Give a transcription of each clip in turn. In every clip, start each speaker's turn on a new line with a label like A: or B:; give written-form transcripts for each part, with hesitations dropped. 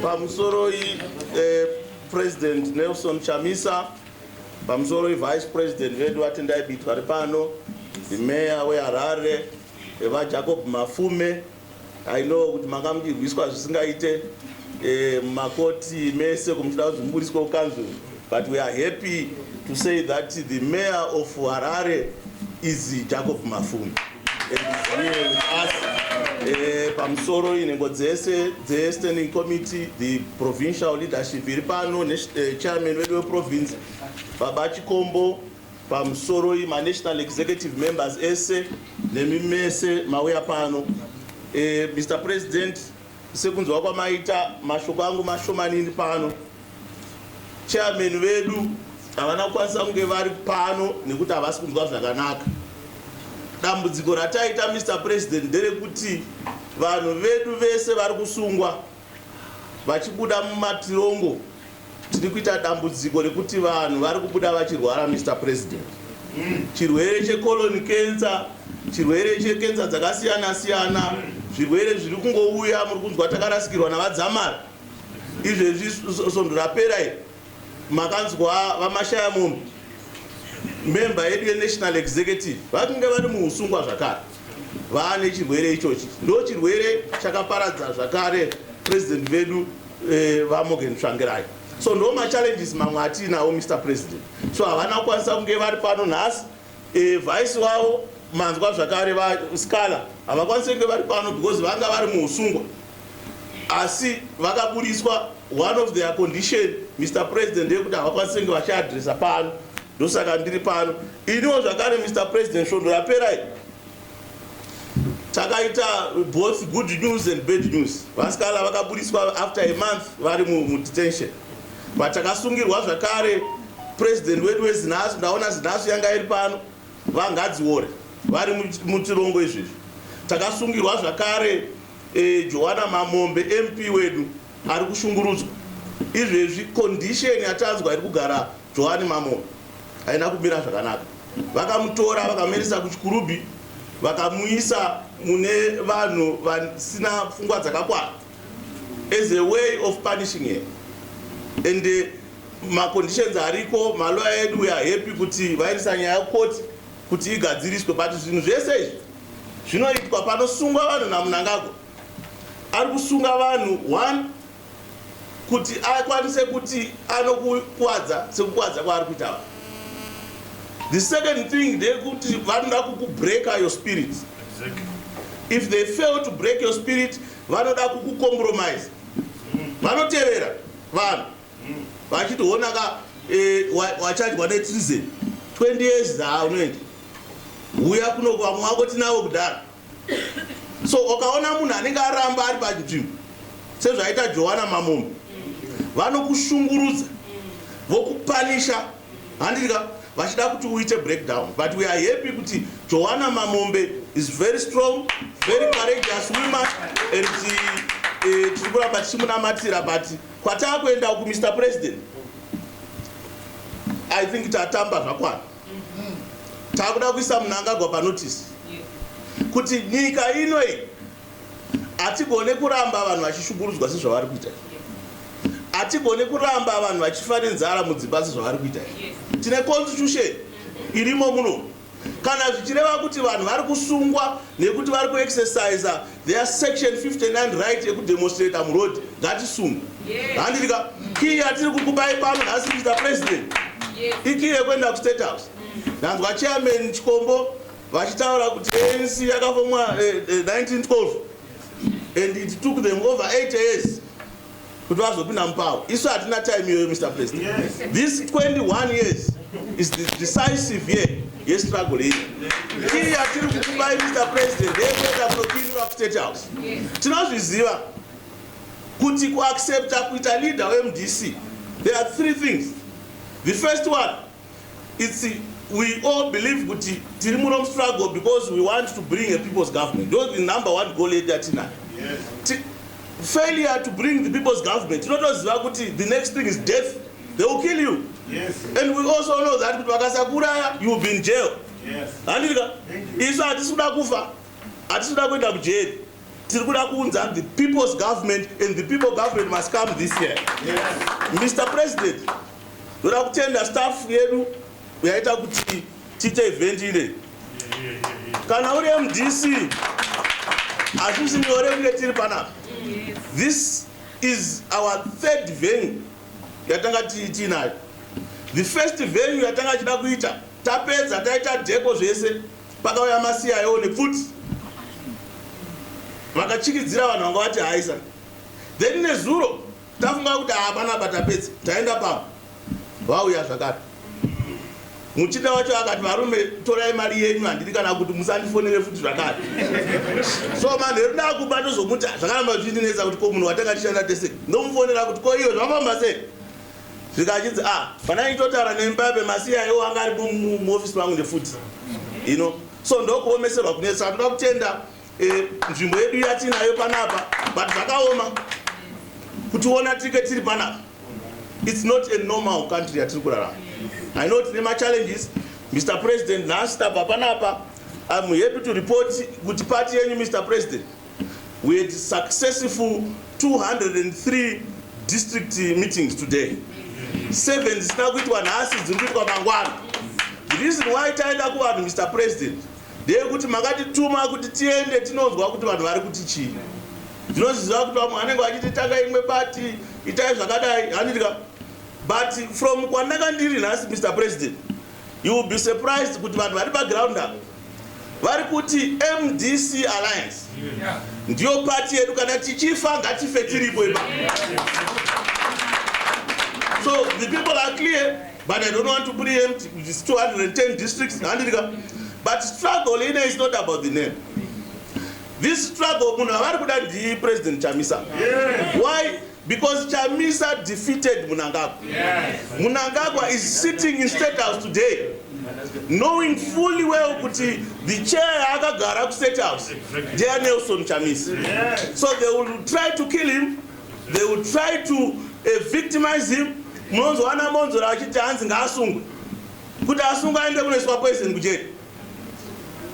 A: Pamusoroi President Nelson Chamisa, Pamusoroi Vice President vedu vatendai bitwa ripano, the Mayor weHarare, Eva Jacob Mafume. I know kuti makamudiswa zvisingaite makoti mese kumutida kuzimbudiswa kukanzuru, but we are happy to say that the Mayor of Harare is Jacob Mafume and is here with us. Pamusoro inengo dzese Standing Committee, the provincial leadership iri pano, chairman wedu weprovince Baba Chikombo, pamusoro national executive members ese nemi mese mauya pano. Mr. President, sekunzwa kwamaita mashoko angu mashomanini pano. Chairman vedu havana kukwanisa kunge vari pano nekuti havasi kunzwa zvakanaka. Dambudziko rataita Mr. President nderekuti vanhu vedu vese vari kusungwa vachibuda mumatirongo. Tiri kuita dambudziko rekuti vanhu vari kubuda vachirwara Mr. President. Chirwere checolon cancer, chirwere chekenza dzakasiyana siyana, zvirwere zviri kungouya muri kunzwa takarasikirwa navadzamara. Izvezvi svondo rapera iri makanzwa vamashaya mombe member yedu yenational executive vakunge vari muusungwa zvakare vaane chirwere ichochi. Ndo chirwere chakaparadza zvakare president vedu vaMorgan Tsvangirai. So ndo machallenges mamwe atinawo Mr. President. So havana kukwanisa kunge vari pano nhasi. Vice wavo manzwa zvakare vaScala havakwanisi kunge vari pano because vanga vari muusungwa, asi vakaburiswa. One of their condition Mr. President ndeyekuti havakwanisi kunge vachiadresa pano, ndosaka ndiri pano. Iniwo zvakare Mr. President, svondo rapera iri takaita both good news and bad news. vaScala vakaburiswa after a month vari mudetention, but takasungirwa zvakare president wedu weZinhasu. Ndaona Zinhasu yanga iri pano, vangadziore vari mutirongo izvezvi. Takasungirwa zvakare Joanna Mamombe MP wedu ari kushungurudzwa. Izvezvi condition yatanzwa iri kugara Joanna Mamombe haina kumira zvakanaka. Vakamutora vakamuendesa kuchikurubi vakamuisa mune vanhu vasina pfungwa dzakakwana as a way of punishing him. And maconditions ariko maloya edu we are happy kuti vaendesa nyaya yekoti kuti igadziriswe, but zvinhu zvese izvi zvinoitwa panosungwa vanhu naMnangagwa. Ari kusunga vanhu one kuti akwanise kuti anokuwadza sekukuwadza kwaari kuita vanhu. The second thing ndeyekuti vanoda kukubreaka your spirit. Exactly. If they fail to break your spirit, vanoda kukucompromise. Vanotevera vanhu vachitoona ka wachadwa netreason 20 years dzaunoenda uya kuno vamwe vako tinavo kudhara. So ukaona munhu anenge aramba ari panzvimbo sezvaita Joanna Mamombe, vanokushungurudza vokupanisha handika vachida kuti uite breakdown. But we are happy kuti Joanna Mamombe is very strong, very courageous woman, and tiri kuramba tichimunamatira. But kwataakuenda ku Mr. President, I think tatamba zvakwana. Taakuda kuisa Mnangagwa panotice kuti nyika inoi hatigone kuramba vanhu vachishungurudzwa sezvavari kuita. Hatigone kuramba vanhu vachifa nenzara mudzimba sezvavari kuita. Tine constitution irimo muno. Kana zvichireva kuti vanhu vari kusungwa nekuti vari kuexercise their section 59 right yekudemonstrate muroad, ngatisungwe. Handika kii yatiri kukupai pano nhasi Mr. President, ikii yekuenda kuState House. Ndanzwa chairman Chikombo vachitaura kuti ANC yakafomwa 1912 and it took them over 8 years kuti vazopinda mupower. Isu hatina time iyoyo Mr. President. Yes. This 21 years is the decisive year yestruggle iyi. Kii yatiri kukupai Mr. President ndeyekuenda kunopindura kuState House. Tinozviziva kuti kuaccepta kuita leader weMDC, there are 3 things. The first one, it's we all believe kuti tiri muno struggle because we want to bring a people's government. Those the number one goal yatina. Yes. Failure to bring the people's government, tinotoziva kuti the next thing is death. They will kill you. Yes. And we also know that kuti vakasakuraya you will be in jail. Yes. Handika isu hatisuda kufa, hatisuda kuenda kujeli. tirikuda kuunza the people's government, and the people government must come this year. Mr. President, ndoda kutenda staff yedu yaita kuti tiite event ine. Kana uri MDC hazvisi nyore kunge tiri panapa. This is our third venue yatanga tiinayo. The first venue yatanga chida kuita tapedza taita dheko zvese pakauya masiyayo nepfuti vakachikidzira vanhu vanga vati haisa. Then nezuro tafunga kuti hapana batapedza taenda pamwe vauya zvakare. Muchida wacho akati varume torai mari yenyu handiri kana kuti musandifonere futi zvakare. So manheru ndakuba tozomuti zvakaramba zvindinetsa kuti ko munhu watanga tishanda tese ndomufonera kuti ko iyo zvafamba sei. Zvikachinzi fanai totaura neMbape masiyayo anga ari muofisi mangu nefuti. So ndokuomeserwa kunetsa. Toda kutenda nzvimbo yedu yatinayo panapa but zvakaoma kutiona tike tiri panapa. It's not a normal country yatiri kurarama. I know tine challenges. Mr. President, nhasi tabva panapa. I'm happy to report kuti party yenyu, Mr. President, we had successful 203 district meetings today. 7 zisina kuitwa nhasi dziri kuitwa mangwana. The reason why taenda kuvanhu, Mr. President, ndeyekuti makatituma kuti tiende tinonzwa kuti vanhu vari kuti chii. Ndinoziva kuti vamwe vanenge vachiti tanga imwe party itai zvakadai handidika. But from kwandanga ndiri nhasi, Mr. President, you will be surprised kuti vanhu vari paground apa vari kuti MDC Alliance ndiyo party yedu, kana tichifa ngatife tiripo ipa. So the people are clear, but I don't want to preempt these 210 districts. But struggle is not about the name. This struggle, President Chamisa. Why? Because Chamisa defeated Mnangagwa. Mnangagwa is sitting in State House today, knowing fully well the chair Agagara State House, J. Nelson Chamisa. So they will try to kill him. They will try to victimize him. Monzo rachiti hanzi ngaasungwe kuti asungwa aende kunoiswa poison kujeri.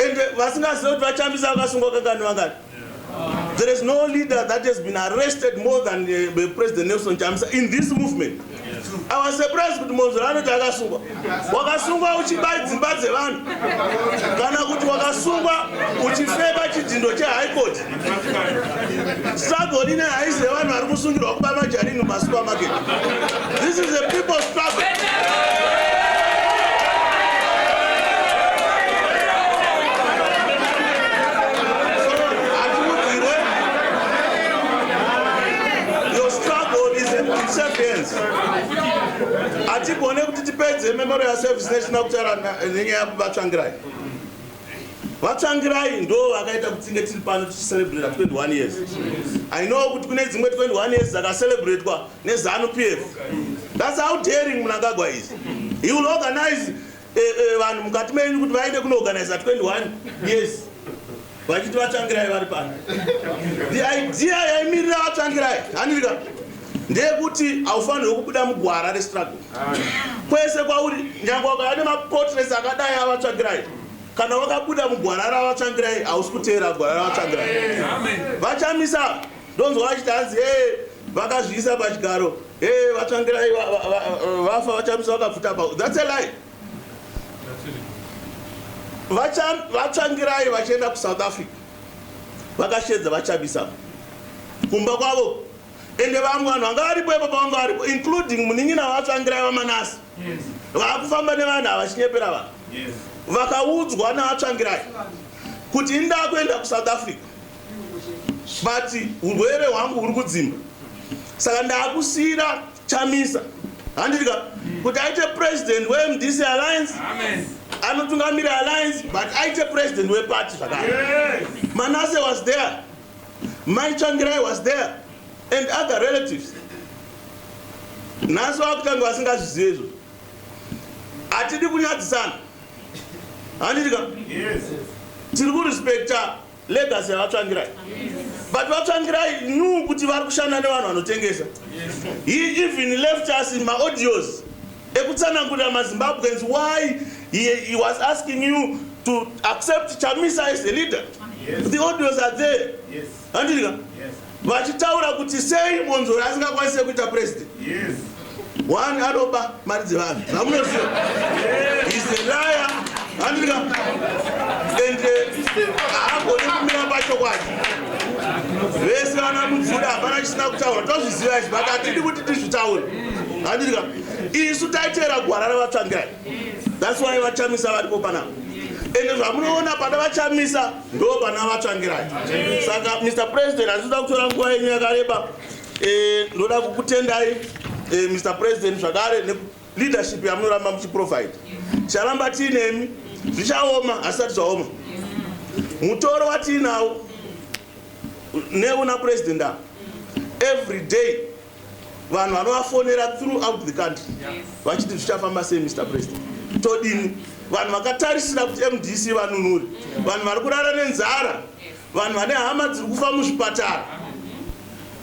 A: And vasingaziva kuti vachambisa vakasungwa kakani vangani. There is no leader that has been arrested more than President Nelson Chamisa in this movement. I was surprised kuti Monzo anoti akasungwa. Wakasungwa uchibai dzimba dzevanhu kana kuti wakasungwa uchifeva chidhindo cheHigh Court. Struggle ine haisi yevanhu vari kusungirwa kuba majarini mumasupermarket. This is a people's struggle. Your struggle is in self-defense. Atigone kuti tipedze Memorial Service National kutaura nenyaya vatsvangirai. Vatsvangirai ndo vakaita kuti tinge tiri pano tichicelebrate 21 years. I know kuti kune dzimwe 21 years dzakacelebratewa neZANU-PF. That's how daring Mnangagwa is. He will organize vanhu mukati menyu kuti vaende kunoorganize 21 years. Vachiti vatsvangirai vari pano. The idea yaimirira vatsvangirai handika ndeyekuti haufanirwi kubuda mugwara restruggle. Kwese kwauri nyange wakava nemaportraits akadai avatsvangirai, kana wakabuda mugwara ravatsvangirai hausi kuteera gwara ravatsvangirai. Vachamisa ndonzwa vachiti hanzi vakazviisa pachigaro vatsvangirai vafa, vachamisa vakapfuta pavo. That's a lie. Vatsvangirai vachienda kuSouth Africa vakashedza vachamisa kumba kwavo. Ende vamwe vanhu vanga varipo ipo pavanga varipo, including munin'ina vatsvangirai vaManase, vakufamba nevanhu avachinyepera vanhu. Vakaudzwa navatsvangirai kuti inda kuenda kuSouth Africa, but urwere hwangu huri kudzimba, saka ndakusiyira Chamisa handika kuti aite president weMDC Alliance, anotungamira alliance, but aite president weparty zvakare. Manase was there, Mai Tsvangirai was there, and other relatives. Nhasi vakutanga vasingazvizive izvo. Hatidi kunyadzisana handika. Tiri kurespecta legacy yavatsvangirai, but vatsvangirai knew kuti vari kushanda nevanhu vanotengesa. He even left us in my audios ekutsanangurira maZimbabweans why he was asking you to accept Chamisa as a leader. The audios are there. handika vachitaura kuti sei Monzori asingakwanisi kuita president. One anoba mari dzevanhu zvamunoziva is a liar handika ende haagoni kumira pachokwadi. Vese vana Mudzuda hapana chisina kutaura tozviziva izvi but hatidi kuti tizvitaure handika isu taiteera gwara ravatsvangirai. That's why vachamisa varipo panapa ende zvamunoona pana vachamisa ndo pana vatsvangirai. Saka Mr. President handinoda kutora nguva yenyu yakareba. Ndoda kukutendai Mr. President zvakare leadership yamunoramba muchiprovide. Charamba tiinemi zvichaoma hasati zvaoma. Mutoro watiinawo neuna president apa every day vanhu vanovafonera throughout the country vachiti zvichafamba sei Mr. President. Todini vanhu vakatarisira kuti MDC vanunuri, vanhu vari kurara nenzara, vanhu vane hama dziri kufa muzvipatara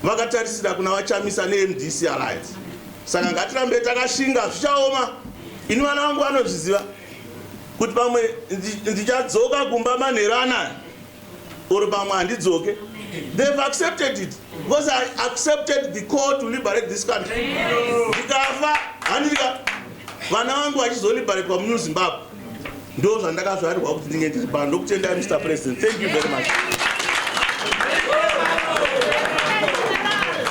A: vakatarisira kuna vachamisa neMDC Alliance. Saka ngatirambe takashinga zvichaoma. Ini vana vangu vanozviziva kuti pamwe ndichadzoka kumba manheru anaya uri pamwe handidzoke. They've accepted it because I accepted the call to liberate this country. Ndikafa handika vana vangu vachizoliberatwa muNew Zimbabwe ndo zvandakazvarirwa kuti ndinge ndiri pano. Ndokutendai Mr. President. Thank you very much.